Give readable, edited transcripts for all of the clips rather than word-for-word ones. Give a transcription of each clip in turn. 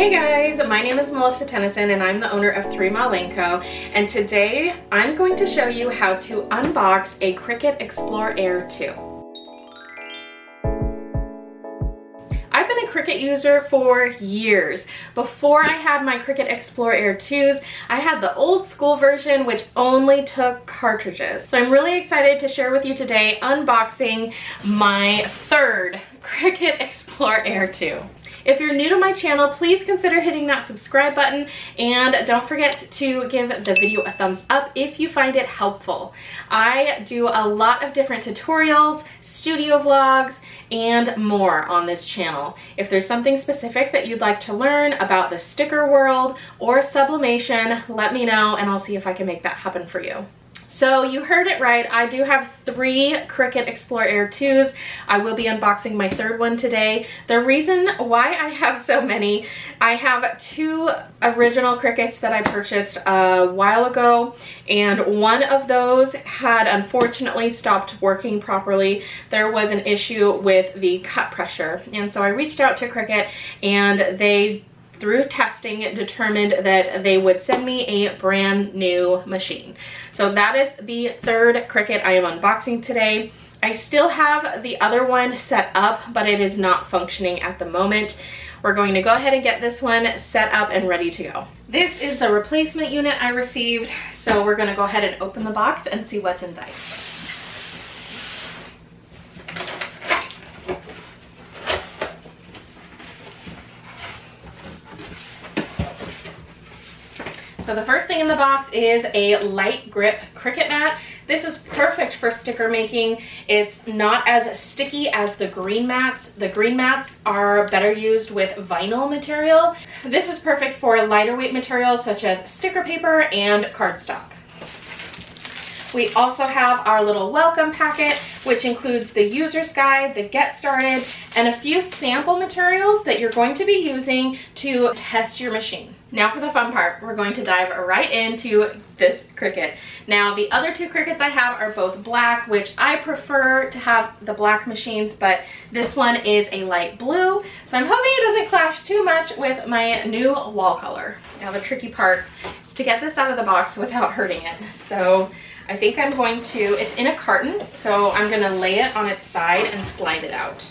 Hey guys, my name is Melissa Tennyson and I'm the owner of 3milelaneco, and today I'm going to show you how to unbox a Cricut Explore Air 2. I've been a Cricut user for years. Before I had my Cricut Explore Air 2s, I had the old school version which only took cartridges. So I'm really excited to share with you today unboxing my third Cricut Explore Air 2. If you're new to my channel, please consider hitting that subscribe button and don't forget to give the video a thumbs up if you find it helpful. I do a lot of different tutorials, studio vlogs, and more on this channel. If there's something specific that you'd like to learn about the sticker world or sublimation, let me know and I'll see if I can make that happen for you. So you heard it right, I do have 3 Cricut Explore Air 2s. I will be unboxing my third one today. The reason why I have so many, I have 2 original Cricuts that I purchased a while ago, and one of those had unfortunately stopped working properly. There was an issue with the cut pressure, and so I reached out to Cricut and they, through testing, determined that they would send me a brand new machine. So that is the third Cricut I am unboxing today. I still have the other one set up, but it is not functioning at the moment. We're going to go ahead and get this one set up and ready to go. This is the replacement unit I received, so we're gonna go ahead and open the box and see what's inside. So the first thing in the box is a light grip Cricut mat. This is perfect for sticker making. It's not as sticky as the green mats. The green mats are better used with vinyl material. This is perfect for lighter weight materials such as sticker paper and cardstock. We also have our little welcome packet, which includes the user's guide, the get started, and a few sample materials that you're going to be using to test your machine. Now for the fun part, we're going to dive right into this Cricut. Now the other 2 Cricuts I have are both black, which I prefer to have the black machines, but this one is a light blue, so I'm hoping it doesn't clash too much with my new wall color. Now the tricky part is to get this out of the box without hurting it. So I think I'm going to, it's in a carton, so I'm gonna lay it on its side and slide it out.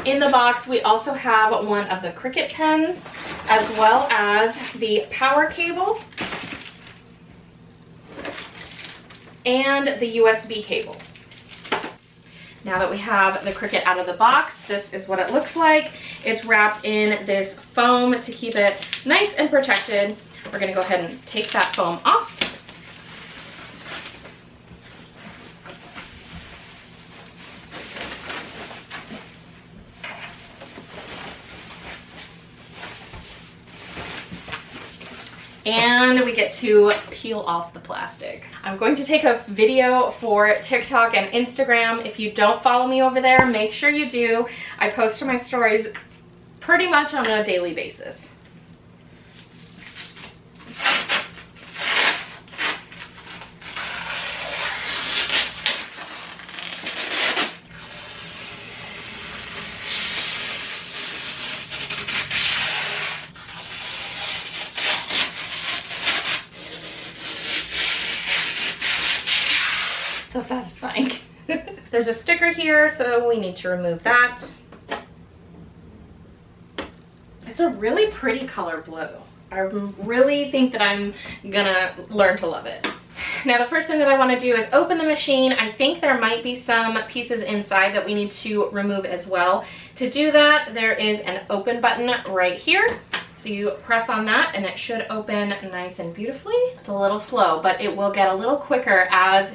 In the box, we also have one of the Cricut pens, as well as the power cable and the USB cable. Now that we have the Cricut out of the box, this is what it looks like. It's wrapped in this foam to keep it nice and protected. We're gonna go ahead and take that foam off. And we get to peel off the plastic. I'm going to take a video for TikTok and Instagram. If you don't follow me over there, make sure you do. I post to my stories pretty much on a daily basis. So satisfying. There's a sticker here, so we need to remove that. It's a really pretty color blue. I really think that I'm gonna learn to love it. Now the first thing that I want to do is open the machine. I think there might be some pieces inside that we need to remove as well. To do that, there is an open button right here. So you press on that and it should open nice and beautifully. It's a little slow, but it will get a little quicker as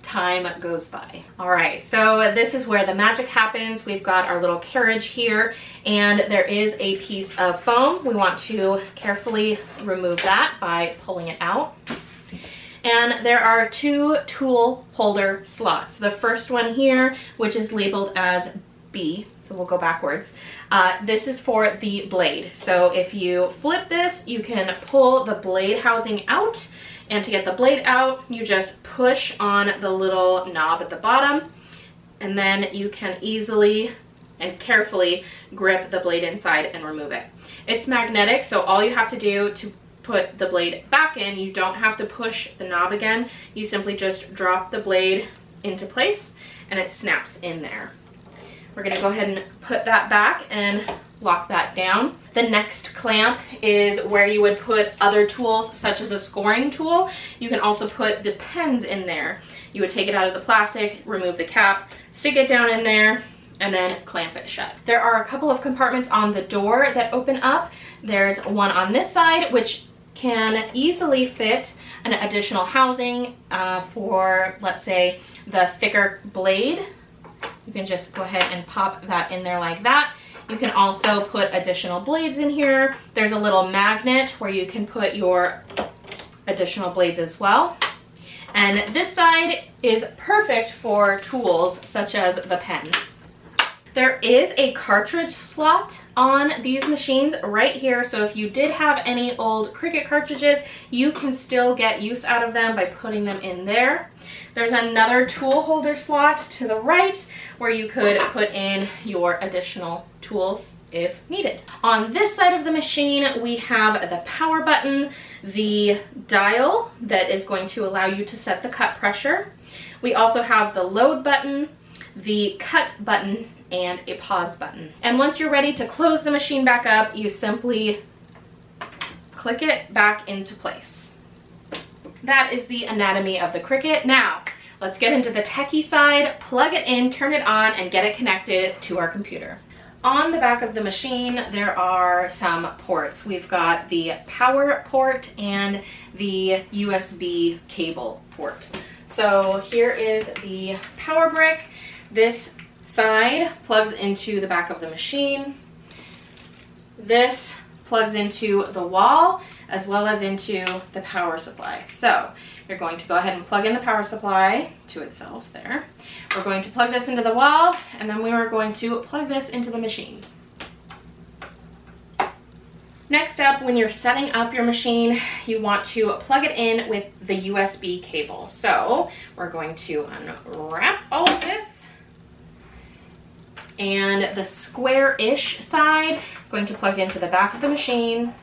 time goes by. All right, so this is where the magic happens. We've got our little carriage here and there is a piece of foam. We want to carefully remove that by pulling it out. And there are 2 tool holder slots. The first one here, which is labeled as B, so we'll go backwards. This is for the blade. So if you flip this, you can pull the blade housing out And to get the blade out, you just push on the little knob at the bottom, and then you can easily and carefully grip the blade inside and remove it. It's magnetic, so all you have to do to put the blade back in, you don't have to push the knob again. You simply just drop the blade into place and it snaps in there. We're gonna go ahead and put that back and lock that down. The next clamp is where you would put other tools, such as a scoring tool. You can also put the pens in there. You would take it out of the plastic, remove the cap, stick it down in there, and then clamp it shut. There are a couple of compartments on the door that open up. There's one on this side, which can easily fit an additional housing for, let's say, the thicker blade. You can just go ahead and pop that in there like that. You can also put additional blades in here. There's a little magnet where you can put your additional blades as well. And this side is perfect for tools such as the pen. There is a cartridge slot on these machines right here, so if you did have any old Cricut cartridges, you can still get use out of them by putting them in there. There's another tool holder slot to the right where you could put in your additional tools if needed. On this side of the machine, we have the power button, the dial that is going to allow you to set the cut pressure. We also have the load button, the cut button, and a pause button. And once you're ready to close the machine back up, you simply click it back into place. That is the anatomy of the Cricut. Now, let's get into the techie side, plug it in, turn it on, and get it connected to our computer. On the back of the machine, there are some ports. We've got the power port and the USB cable port. So here is the power brick. This side plugs into the back of the machine. This plugs into the wall as well as into the power supply. So you're going to go ahead and plug in the power supply to itself there. We're going to plug this into the wall, and then we are going to plug this into the machine. Next up, when you're setting up your machine, you want to plug it in with the USB cable. So we're going to unwrap all of this. And the square-ish side is going to plug into the back of the machine.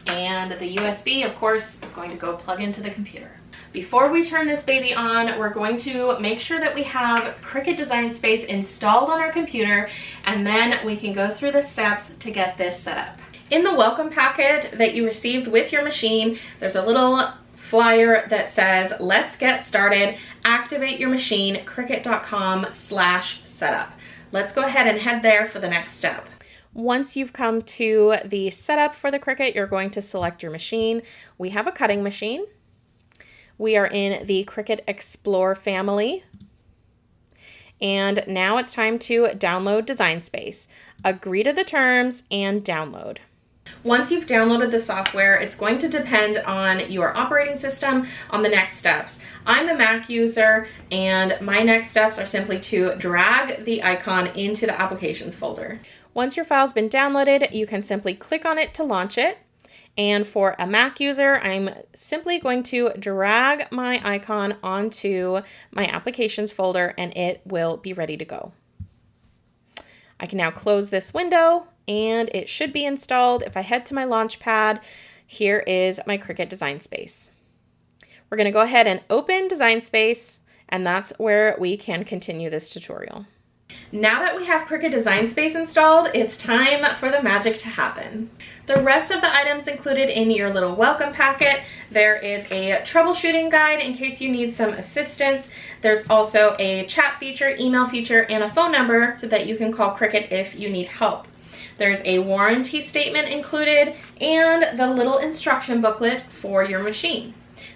And the USB, of course, is going to go plug into the computer. Before we turn this baby on, we're going to make sure that we have Cricut Design Space installed on our computer, and then we can go through the steps to get this set up. In the welcome packet that you received with your machine, there's a little flyer that says, "Let's get started, activate your machine, cricut.com/setup." Let's go ahead and head there for the next step. Once you've come to the setup for the Cricut, you're going to select your machine. We have a cutting machine. We are in the Cricut Explore family. And now it's time to download Design Space. Agree to the terms and download. Once you've downloaded the software, it's going to depend on your operating system on the next steps. I'm a Mac user, and my next steps are simply to drag the icon into the applications folder. Once your file's been downloaded, you can simply click on it to launch it. And for a Mac user, I'm simply going to drag my icon onto my applications folder and it will be ready to go. I can now close this window and it should be installed. If I head to my launch pad, here is my Cricut Design Space. We're going to go ahead and open Design Space, and that's where we can continue this tutorial. Now that we have Cricut Design Space installed, it's time for the magic to happen. The rest of the items included in your little welcome packet, there is a troubleshooting guide in case you need some assistance. There's also a chat feature, email feature, and a phone number so that you can call Cricut if you need help. There's a warranty statement included and the little instruction booklet for your machine.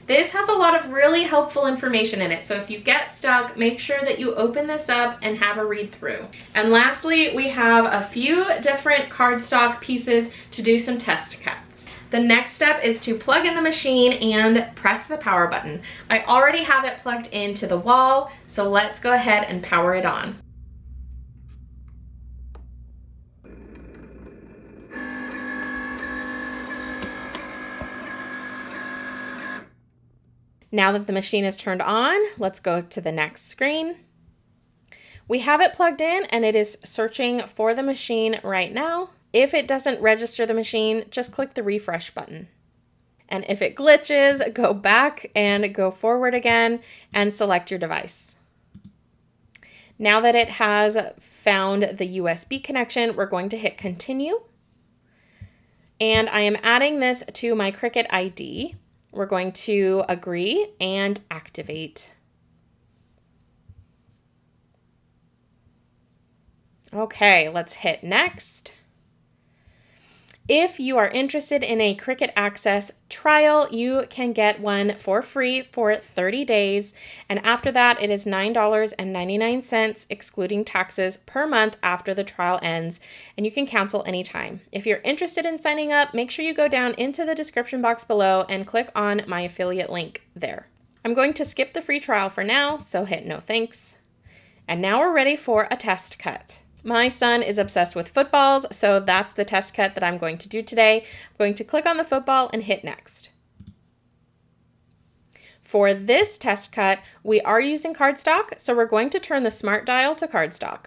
This has a lot of really helpful information in it, so if you get stuck, make sure that you open this up and have a read through. And lastly, we have a few different cardstock pieces to do some test cuts. The next step is to plug in the machine and press the power button. I already have it plugged into the wall, so let's go ahead and power it on. Now that the machine is turned on, let's go to the next screen. We have it plugged in and it is searching for the machine right now. If it doesn't register the machine, just click the refresh button. And if it glitches, go back and go forward again and select your device. Now that it has found the USB connection, we're going to hit continue. And I am adding this to my Cricut ID. We're going to agree and activate. Okay, let's hit next. If you are interested in a Cricut Access trial, you can get one for free for 30 days. And after that, it is $9.99, excluding taxes, per month after the trial ends. And you can cancel anytime. If you're interested in signing up, make sure you go down into the description box below and click on my affiliate link there. I'm going to skip the free trial for now, so hit no thanks. And now we're ready for a test cut. My son is obsessed with footballs, so that's the test cut that I'm going to do today. I'm going to click on the football and hit next. For this test cut, we are using cardstock, so we're going to turn the smart dial to cardstock.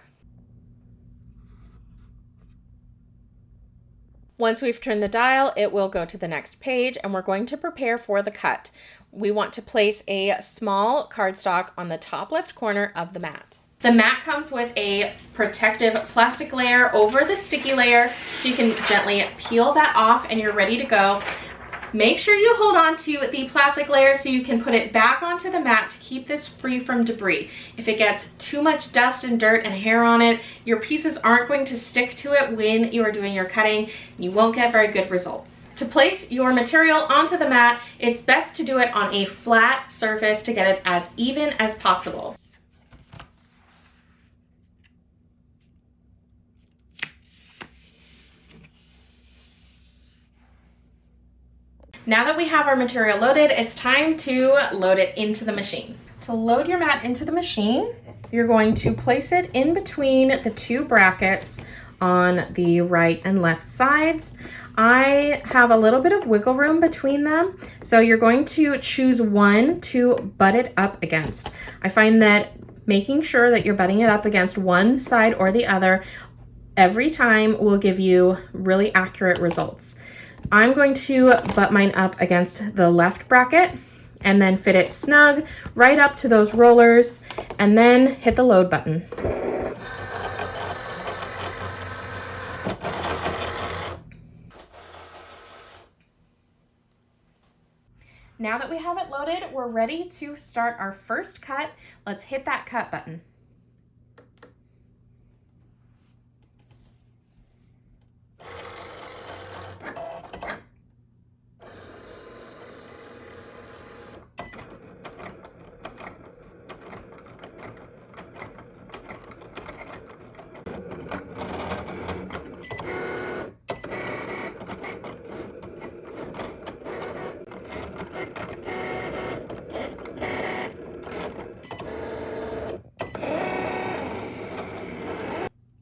Once we've turned the dial, it will go to the next page, and we're going to prepare for the cut. We want to place a small cardstock on the top left corner of the mat. The mat comes with a protective plastic layer over the sticky layer, so you can gently peel that off and you're ready to go. Make sure you hold on to the plastic layer so you can put it back onto the mat to keep this free from debris. If it gets too much dust and dirt and hair on it, your pieces aren't going to stick to it when you are doing your cutting. You won't get very good results. To place your material onto the mat, it's best to do it on a flat surface to get it as even as possible. Now that we have our material loaded, it's time to load it into the machine. To load your mat into the machine, you're going to place it in between the two brackets on the right and left sides. I have a little bit of wiggle room between them, so you're going to choose one to butt it up against. I find that making sure that you're butting it up against one side or the other every time will give you really accurate results. I'm going to butt mine up against the left bracket and then fit it snug right up to those rollers and then hit the load button. Now that we have it loaded, we're ready to start our first cut. Let's hit that cut button.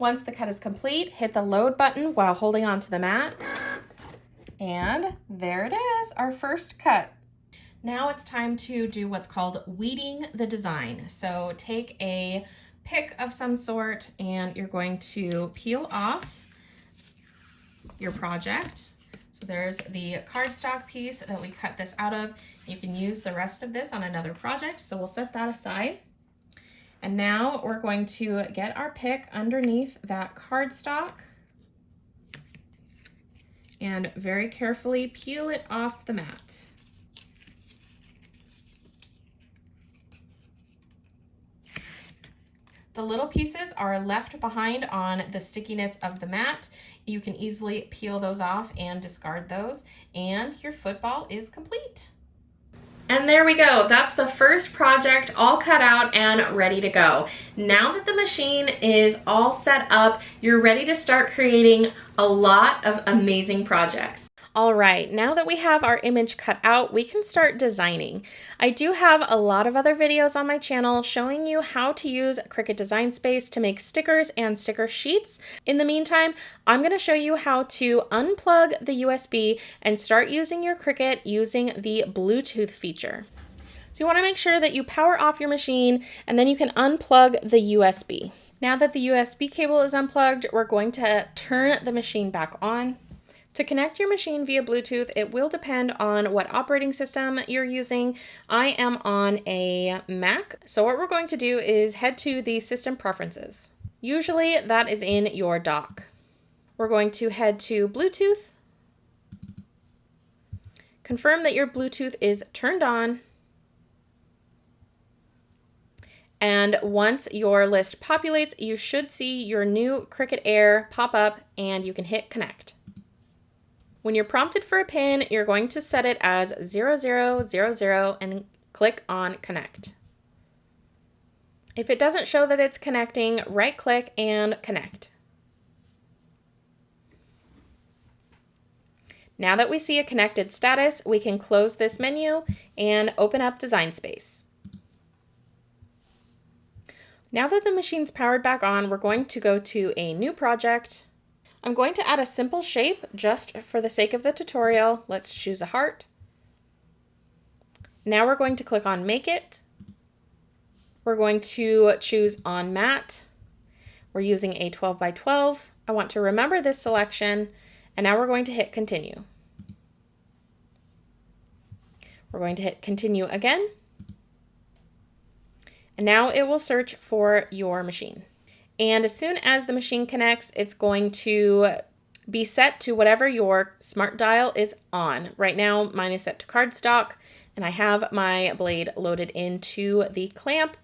Once the cut is complete, hit the load button while holding onto the mat. And there it is, our first cut. Now it's time to do what's called weeding the design. So take a pick of some sort and you're going to peel off your project. So there's the cardstock piece that we cut this out of. You can use the rest of this on another project, so we'll set that aside. And now we're going to get our pick underneath that cardstock and very carefully peel it off the mat. The little pieces are left behind on the stickiness of the mat. You can easily peel those off and discard those, and your football is complete. And there we go. That's the first project all cut out and ready to go. Now that the machine is all set up, you're ready to start creating a lot of amazing projects. All right, now that we have our image cut out, we can start designing. I do have a lot of other videos on my channel showing you how to use Cricut Design Space to make stickers and sticker sheets. In the meantime, I'm going to show you how to unplug the USB and start using your Cricut using the Bluetooth feature. So you want to make sure that you power off your machine and then you can unplug the USB. Now that the USB cable is unplugged, we're going to turn the machine back on. To connect your machine via Bluetooth, it will depend on what operating system you're using. I am on a Mac, so what we're going to do is head to the system preferences. Usually that is in your dock. We're going to head to Bluetooth, confirm that your Bluetooth is turned on, and once your list populates, you should see your new Cricut Air pop up and you can hit connect. When you're prompted for a pin, you're going to set it as 0000 and click on connect. If it doesn't show that it's connecting, right click and connect. Now that we see a connected status, we can close this menu and open up Design Space. Now that the machine's powered back on, we're going to go to a new project. I'm going to add a simple shape just for the sake of the tutorial. Let's choose a heart. Now we're going to click on Make It. We're going to choose On Matte. We're using a 12 by 12. I want to remember this selection, and now we're going to hit Continue. We're going to hit Continue again. And now it will search for your machine. And as soon as the machine connects, it's going to be set to whatever your smart dial is on. Right now, mine is set to cardstock, and I have my blade loaded into the clamp.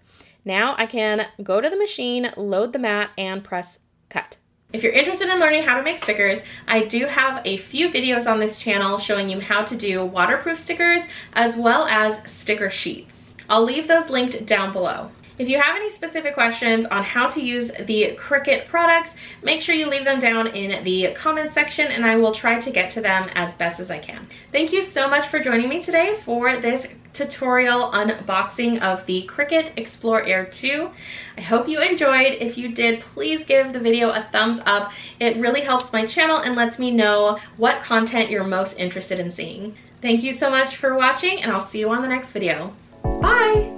Now I can go to the machine, load the mat, and press cut. If you're interested in learning how to make stickers, I do have a few videos on this channel showing you how to do waterproof stickers as well as sticker sheets. I'll leave those linked down below. If you have any specific questions on how to use the Cricut products, make sure you leave them down in the comments section and I will try to get to them as best as I can. Thank you so much for joining me today for this tutorial unboxing of the Cricut Explore Air 2. I hope you enjoyed. If you did, please give the video a thumbs up. It really helps my channel and lets me know what content you're most interested in seeing. Thank you so much for watching, and I'll see you on the next video. Bye!